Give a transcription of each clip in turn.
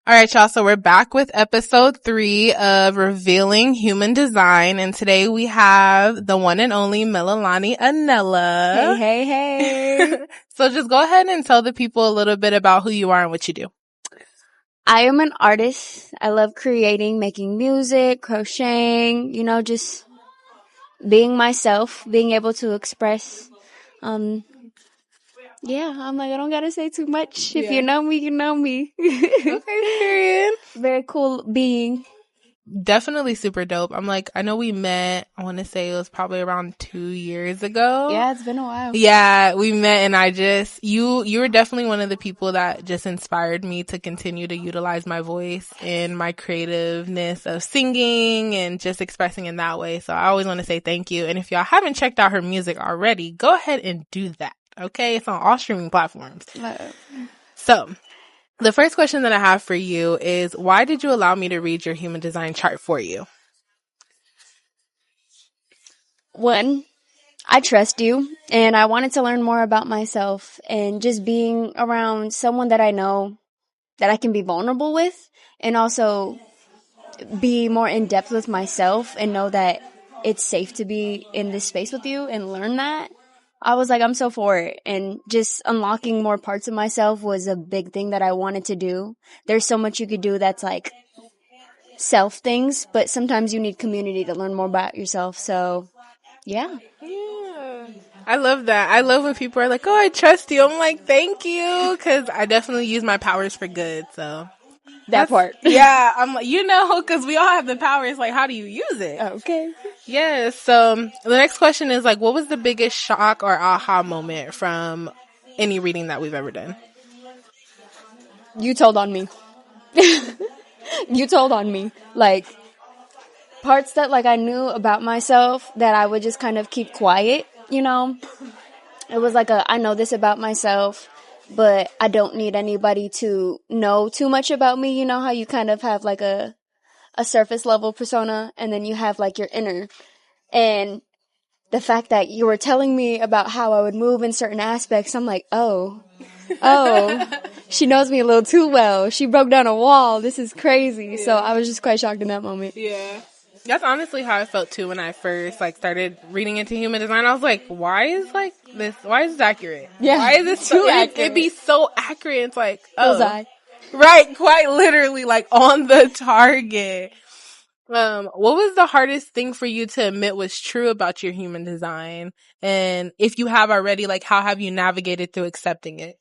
All right, y'all. So we're back with episode 3 of Revealing Human Design. And today we have the one and only Mililani Anela. Hey. So just go ahead and tell the people a little bit about who you are and what you do. I am an artist. I love creating, making music, crocheting, just being myself, being able to express. I don't gotta say too much. If you know me, you know me. Okay, period. Very cool being. Definitely super dope. I know we met, I want to say it was probably around 2 years ago. Yeah, it's been a while. Yeah, we met and you were definitely one of the people that just inspired me to continue to utilize my voice and my creativeness of singing and just expressing in that way. So I always want to say thank you. And if y'all haven't checked out her music already, go ahead and do that. Okay. It's on all streaming platforms. So the first question that I have for you is, why did you allow me to read your human design chart for you? One, I trust you, and I wanted to learn more about myself, and just being around someone that I know that I can be vulnerable with, and also be more in depth with myself and know that it's safe to be in this space with you and learn that. I was like, I'm so for it. And just unlocking more parts of myself was a big thing that I wanted to do. There's so much you could do that's like self things, but sometimes you need community to learn more about yourself. So, yeah. I love that. I love when people are like, oh, I trust you. I'm like, thank you. Cause I definitely use my powers for good. So that part. Yeah. I'm like, cause we all have the powers. Like, how do you use it? Okay. Yeah. So the next question is like, what was the biggest shock or aha moment from any reading that we've ever done? You told on me. You told on me. Like, parts that like I knew about myself that I would just kind of keep quiet, It was like I know this about myself, but I don't need anybody to know too much about me. You know how you kind of have like a surface level persona and then you have like your inner. And the fact that you were telling me about how I would move in certain aspects, I'm like, oh, she knows me a little too well. She broke down a wall. This is crazy. Yeah. So I was just quite shocked in that moment. Yeah. That's honestly how I felt too when I first started reading into human design. I was like, why is this accurate? Yeah. Why is this too accurate? It'd be so accurate. It's like, oh. Bullseye. Right, quite literally like on the target. What was the hardest thing for you to admit was true about your human design? And if you have already, like, how have you navigated through accepting it?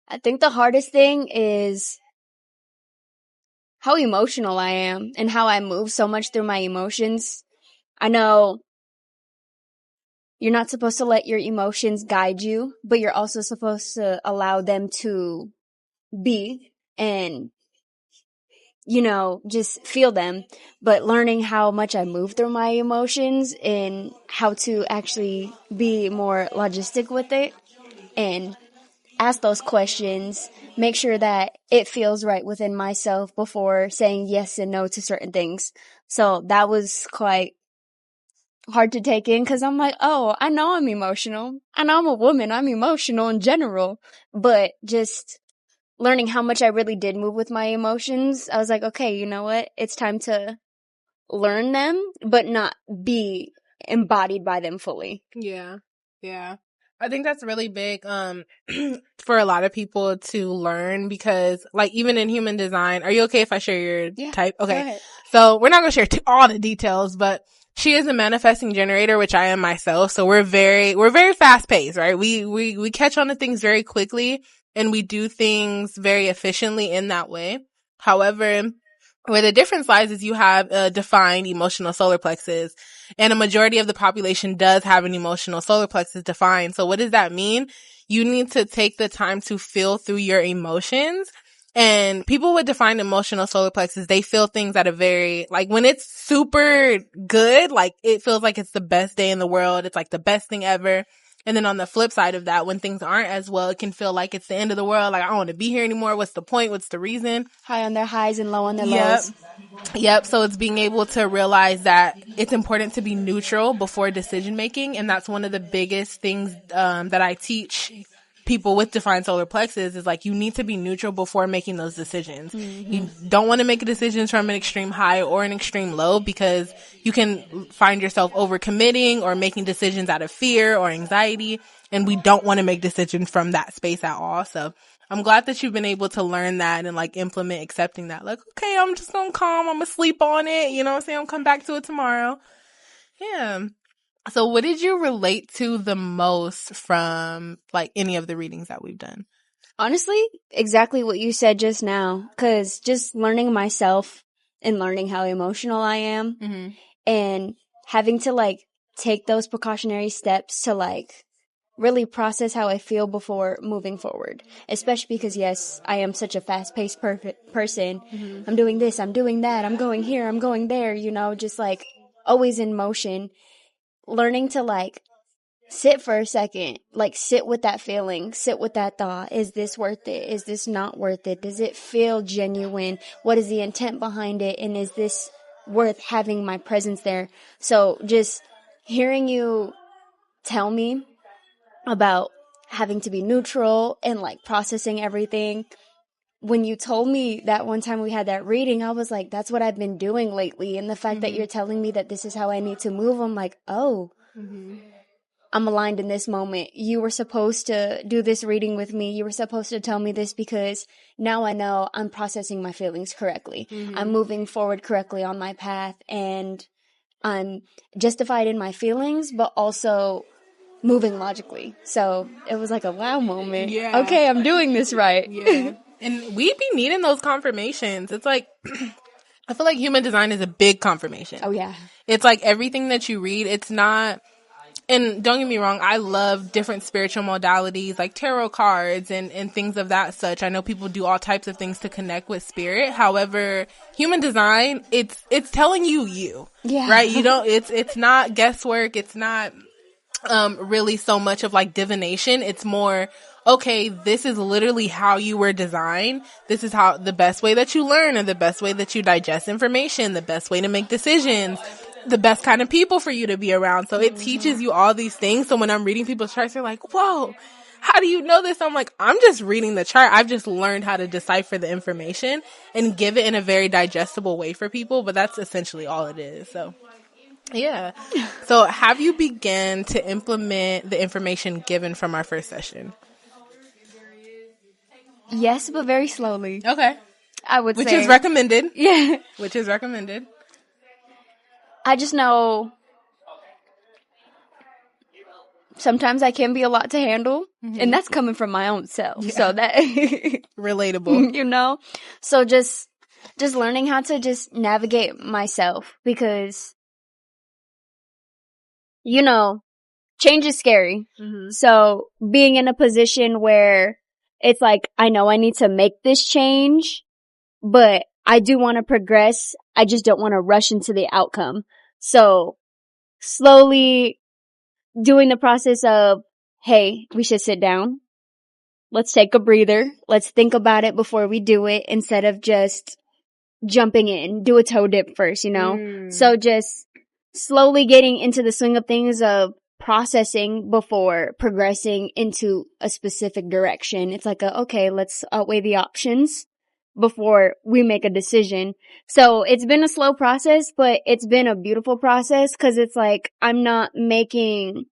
I think the hardest thing is how emotional I am and how I move so much through my emotions. I know you're not supposed to let your emotions guide you, but you're also supposed to allow them to be and, just feel them. But learning how much I move through my emotions and how to actually be more logistic with it and ask those questions, make sure that it feels right within myself before saying yes and no to certain things. So that was quite hard to take in because I'm like, oh, I know I'm emotional. I know I'm a woman. I'm emotional in general. But just learning how much I really did move with my emotions, I was like, okay, you know what? It's time to learn them, but not be embodied by them fully. Yeah. Yeah. I think that's really big for a lot of people to learn because, like, even in human design, are you okay if I share your type? Okay. So we're not going to share all the details, but she is a manifesting generator, which I am myself. So we're very fast paced, right? We catch on to things very quickly and we do things very efficiently in that way. However, where the difference lies is you have a defined emotional solar plexus, and a majority of the population does have an emotional solar plexus defined. So what does that mean? You need to take the time to feel through your emotions. And people with defined emotional solar plexus, they feel things at a very, like, when it's super good, like, it feels like it's the best day in the world. It's like the best thing ever. And then on the flip side of that, when things aren't as well, it can feel like it's the end of the world. Like, I don't want to be here anymore. What's the point? What's the reason? High on their highs and low on their lows. Yep. So it's being able to realize that it's important to be neutral before decision making. And that's one of the biggest things that I teach people with defined solar plexus is like, you need to be neutral before making those decisions. You don't want to make decisions from an extreme high or an extreme low, because you can find yourself overcommitting or making decisions out of fear or anxiety. And we don't want to make decisions from that space at all. So I'm glad that you've been able to learn that and like implement accepting that. Like, okay, I'm just going to calm. I'm going to sleep on it. You know what I'm saying? I'll come back to it tomorrow. Yeah. So what did you relate to the most from like any of the readings that we've done? Honestly, exactly what you said just now, because just learning myself and learning how emotional I am and having to like take those precautionary steps to like really process how I feel before moving forward. Especially because, yes, I am such a fast-paced person. I'm doing this, I'm doing that, I'm going here, I'm going there, you know, just like always in motion. Learning to like sit for a second, like sit with that feeling, sit with that thought. Is this worth it? Is this not worth it? Does it feel genuine? What is the intent behind it? And is this worth having my presence there? So just hearing you tell me about having to be neutral and like processing everything. When you told me that one time we had that reading, I was like, that's what I've been doing lately. And the fact that you're telling me that this is how I need to move, I'm like, oh, I'm aligned in this moment. You were supposed to do this reading with me. You were supposed to tell me this because now I know I'm processing my feelings correctly. I'm moving forward correctly on my path, and I'm justified in my feelings, but also moving logically. So it was like a wow moment. Yeah. Okay, I'm doing this right. Yeah. And we be needing those confirmations. It's like, I feel like human design is a big confirmation. Oh, yeah. It's like everything that you read, it's not, and don't get me wrong, I love different spiritual modalities like tarot cards and things of that such. I know people do all types of things to connect with spirit. However, human design, it's telling you, yeah. Right? You don't, it's not guesswork. It's not, really so much of like divination. It's more, okay, this is literally how you were designed. This is how the best way that you learn and the best way that you digest information, the best way to make decisions, the best kind of people for you to be around. So it teaches you all these things. So when I'm reading people's charts, they're like, whoa, how do you know this? I'm like, I'm just reading the chart. I've just learned how to decipher the information and give it in a very digestible way for people. But that's essentially all it is. So yeah. So have you begun to implement the information given from our first session? Yes, but very slowly. Okay. I would say. Which is recommended. Yeah. Which is recommended. I just know sometimes I can be a lot to handle, and that's coming from my own self. Yeah. So that relatable. You know? So just learning how to just navigate myself, because you know, change is scary. So being in a position where it's like, I know I need to make this change, but I do want to progress. I just don't want to rush into the outcome. So slowly doing the process of, hey, we should sit down. Let's take a breather. Let's think about it before we do it, instead of just jumping in. Do a toe dip first, you know? So just slowly getting into the swing of things of processing before progressing into a specific direction. It's like okay, let's weigh the options before we make a decision. So it's been a slow process, but it's been a beautiful process, because it's like I'm not making,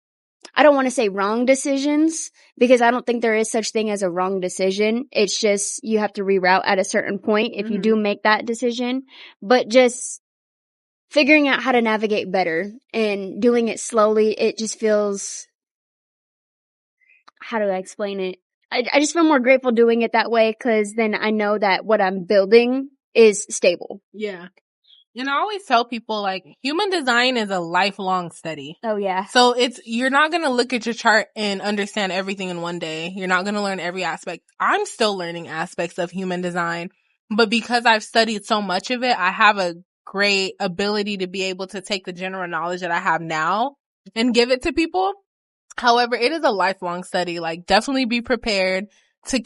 I don't want to say wrong decisions, because I don't think there is such thing as a wrong decision. It's just you have to reroute at a certain point if you do make that decision. But just figuring out how to navigate better and doing it slowly, it just feels, how do I explain it? I just feel more grateful doing it that way, because then I know that what I'm building is stable. Yeah. And I always tell people, like, human design is a lifelong study. Oh, yeah. So you're not going to look at your chart and understand everything in one day. You're not going to learn every aspect. I'm still learning aspects of human design, but because I've studied so much of it, I have a great ability to be able to take the general knowledge that I have now and give it to people. However, it is a lifelong study. Like, definitely be prepared to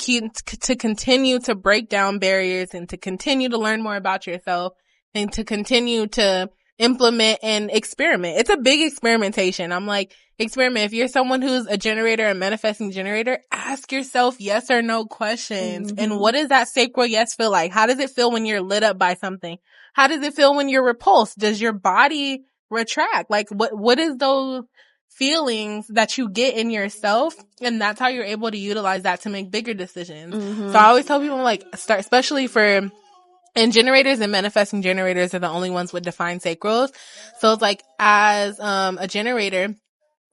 continue to break down barriers and to continue to learn more about yourself and to continue to implement and experiment. It's a big experimentation. I'm like, experiment. If you're someone who's a generator, a manifesting generator, ask yourself yes or no questions. Mm-hmm. And what does that sacral yes feel like? How does it feel when you're lit up by something? How does it feel when you're repulsed? Does your body retract? Like what is those feelings that you get in yourself? And that's how you're able to utilize that to make bigger decisions. Mm-hmm. So I always tell people, like, start, especially for, and generators and manifesting generators are the only ones with defined sacrals. So it's like, as a generator,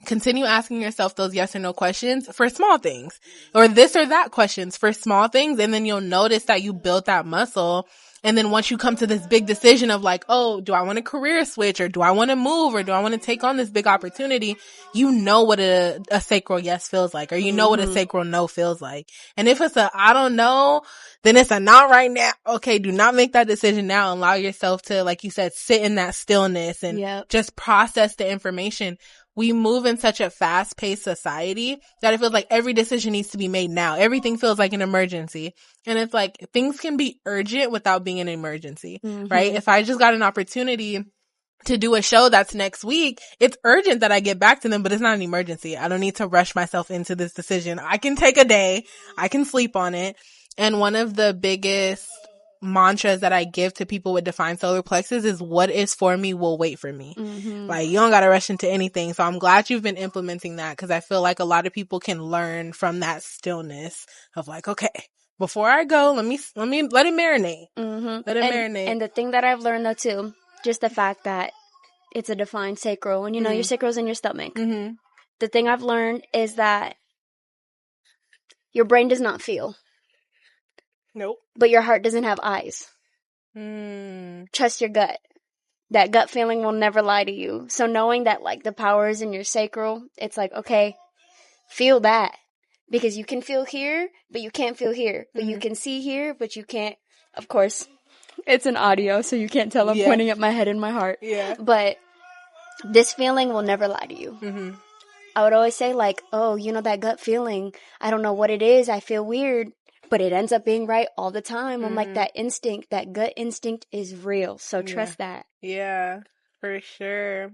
continue asking yourself those yes or no questions for small things, or this or that questions for small things. And then you'll notice that you built that muscle. And then once you come to this big decision of like, oh, do I want a career switch, or do I want to move, or do I want to take on this big opportunity? You know what a sacral yes feels like, or you know what a sacral no feels like. And if it's a I don't know, then it's a not right now. Okay, do not make that decision now. Allow yourself to, like you said, sit in that stillness and just process the information. We move in such a fast-paced society that it feels like every decision needs to be made now. Everything feels like an emergency. And it's like things can be urgent without being an emergency, right? If I just got an opportunity to do a show that's next week, it's urgent that I get back to them, but it's not an emergency. I don't need to rush myself into this decision. I can take a day. I can sleep on it. And one of the biggest mantras that I give to people with defined solar plexus is what is for me will wait for me. Like, you don't got to rush into anything. So I'm glad you've been implementing that, because I feel like a lot of people can learn from that stillness of like, okay, before I go, let it marinate. Let it marinate. And the thing that I've learned though too, just the fact that it's a defined sacral, and you know your sacral's in your stomach. The thing I've learned is that your brain does not feel. Nope. But your heart doesn't have eyes. Trust your gut. That gut feeling will never lie to you. So knowing that, like, the power is in your sacral, it's like, okay, feel that. Because you can feel here, but you can't feel here. But you can see here, but you can't. Of course, it's an audio, so you can't tell I'm pointing at my head and my heart. But this feeling will never lie to you. I would always say, like, oh, you know, that gut feeling, I don't know what it is, I feel weird. But it ends up being right all the time. I'm like, that instinct, that gut instinct is real. So trust that. Yeah, for sure.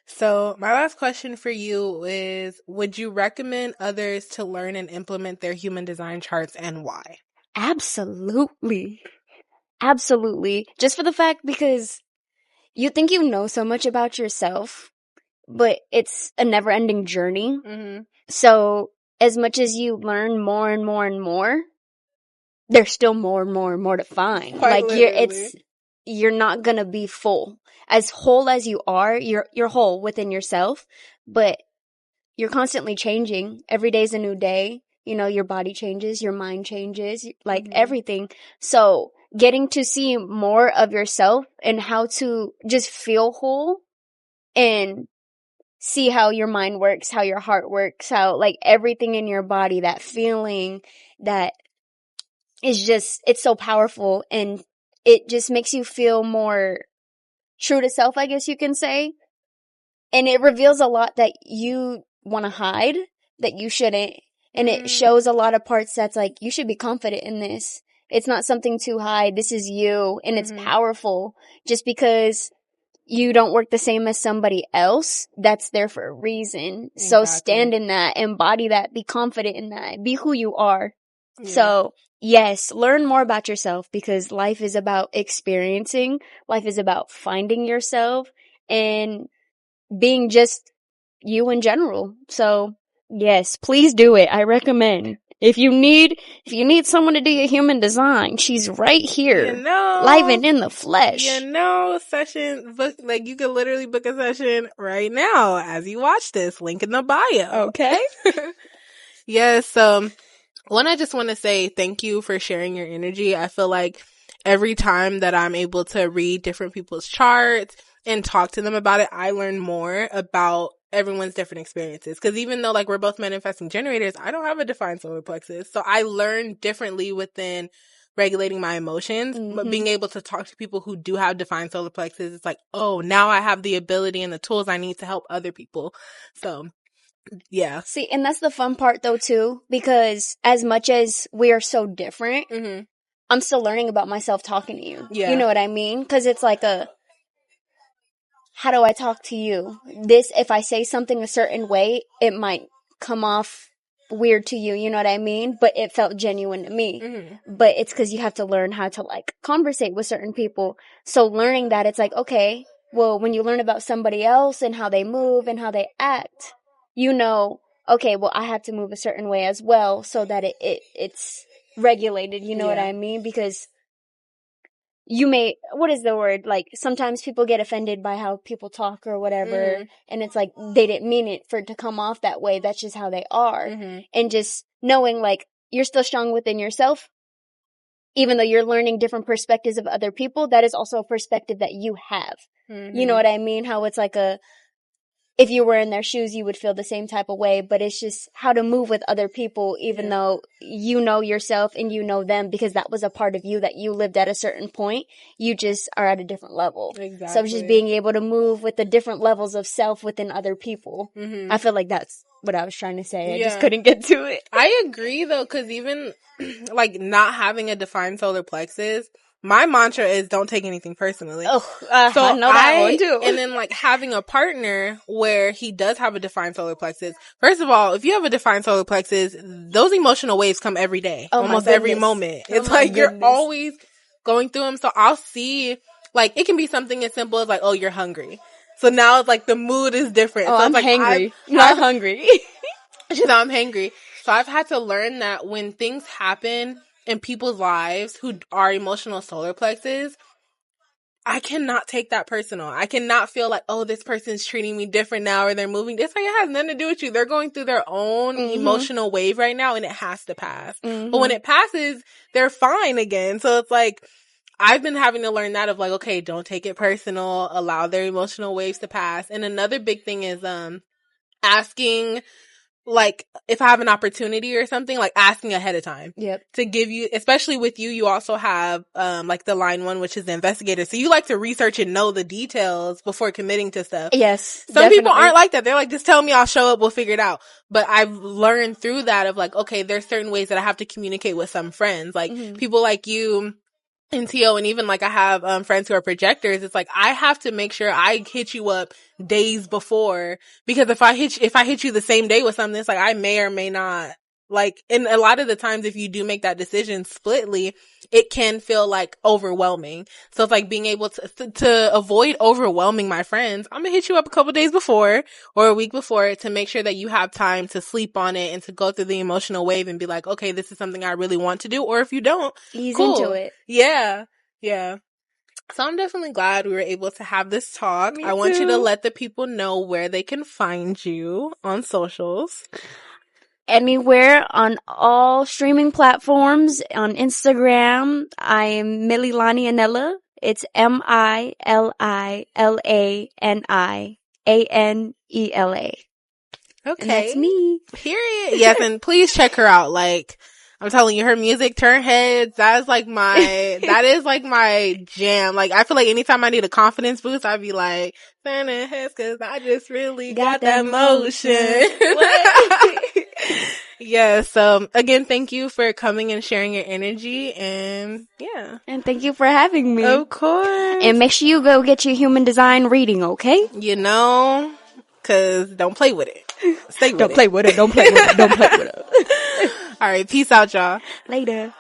So my last question for you is, would you recommend others to learn and implement their human design charts, and why? Absolutely. Absolutely. Just for the fact, because you think you know so much about yourself, but it's a never-ending journey. So as much as you learn more and more and more, there's still more and more and more to find. Quite like, you're not gonna be full. As whole as you are, you're whole within yourself, but you're constantly changing. Every day's a new day. You know, your body changes, your mind changes, like everything. So getting to see more of yourself and how to just feel whole and see how your mind works, how your heart works, how, like, everything in your body, that feeling, that is just, it's so powerful, and it just makes you feel more true to self, I guess you can say. And it reveals a lot that you want to hide, that you shouldn't. And it shows a lot of parts that's like, you should be confident in this. It's not something to hide. This is you, and it's powerful. Just because you don't work the same as somebody else, that's there for a reason. Exactly. So stand in that, embody that, be confident in that, be who you are. Yeah. So yes, learn more about yourself, because life is about experiencing. Life is about finding yourself and being just you in general. So yes, please do it. I recommend. If you need someone to do your human design, she's right here. You know, live and in the flesh. You know, session book, like, you could literally book a session right now as you watch this. Link in the bio. Okay. Yes. One, I just want to say thank you for sharing your energy. I feel like every time that I'm able to read different people's charts and talk to them about it, I learn more about everyone's different experiences. Because even though, like, we're both manifesting generators, I don't have a defined solar plexus. So I learn differently within regulating my emotions. But being able to talk to people who do have defined solar plexus, it's like, oh, now I have the ability and the tools I need to help other people. So yeah. See, and that's the fun part though too, because as much as we are so different, I'm still learning about myself talking to you. Yeah. You know what I mean? Because it's like how do I talk to you? This, if I say something a certain way, it might come off weird to you, you know what I mean? But it felt genuine to me. Mm-hmm. But it's because you have to learn how to, like, conversate with certain people. So learning that, it's like, okay, well, when you learn about somebody else and how they move and how they act, you know, okay, well, I have to move a certain way as well so that it's regulated, you know what I mean? Because you may, what is the word? Like, sometimes people get offended by how people talk or whatever, and it's like, they didn't mean it for it to come off that way. That's just how they are. And just knowing, like, you're still strong within yourself, even though you're learning different perspectives of other people, that is also a perspective that you have. You know what I mean? How it's like if you were in their shoes, you would feel the same type of way, but it's just how to move with other people, even though you know yourself and you know them, because that was a part of you that you lived at a certain point. You just are at a different level. Exactly. So just being able to move with the different levels of self within other people. I feel like that's what I was trying to say. I just couldn't get to it. I agree though, because even like not having a defined solar plexus, my mantra is don't take anything personally. So I know that one too. And then like having a partner where he does have a defined solar plexus. First of all, if you have a defined solar plexus, those emotional waves come every day, almost every moment. It's like you're always going through them. So I'll see, like, it can be something as simple as like, oh, you're hungry. So now it's like the mood is different. Oh, so I'm like, hangry, not hungry. She's I'm hangry. So I've had to learn that when things happen in people's lives who are emotional solar plexus, I cannot take that personal. I cannot feel like, oh, this person's treating me different now or they're moving. It's like it has nothing to do with you. They're going through their own emotional wave right now and it has to pass. But when it passes, they're fine again. So it's like, I've been having to learn that of like, okay, don't take it personal. Allow their emotional waves to pass. And another big thing is asking, like, if I have an opportunity or something, like asking ahead of time. To give you, especially with you, you also have, like the line one, which is the investigator. So you like to research and know the details before committing to stuff. Yes. Some people aren't like that. They're like, just tell me, I'll show up, we'll figure it out. But I've learned through that of like, okay, there's certain ways that I have to communicate with some friends. Like people like you, and Tio, and even like I have friends who are projectors. It's like I have to make sure I hit you up days before, because if I hit you the same day with something, it's like I may or may not, like, and a lot of the times if you do make that decision splitly, it can feel like overwhelming. So it's like being able to avoid overwhelming my friends, I'm gonna hit you up a couple days before or a week before to make sure that you have time to sleep on it and to go through the emotional wave and be like, okay, this is something I really want to do. Or if you don't, ease cool. into it. Yeah. So I'm definitely glad we were able to have this talk. I want you to let the people know where they can find you on socials. Anywhere on all streaming platforms. On Instagram, I am Mililani Anela. It's MILILANIANELA. Okay. And that's me. Period. Yes, and please check her out. Like, I'm telling you, her music, Turn Heads, that is like my jam. Like, I feel like anytime I need a confidence boost, I'd be like, Turn Heads, cause I just really got that motion. Yeah, so again, thank you for coming and sharing your energy, and yeah. And thank you for having me. Of course. And make sure you go get your human design reading, okay? You know, cause don't play with it. Stay with Don't play with it. Don't play with it. Don't play with it. All right. Peace out, y'all. Later.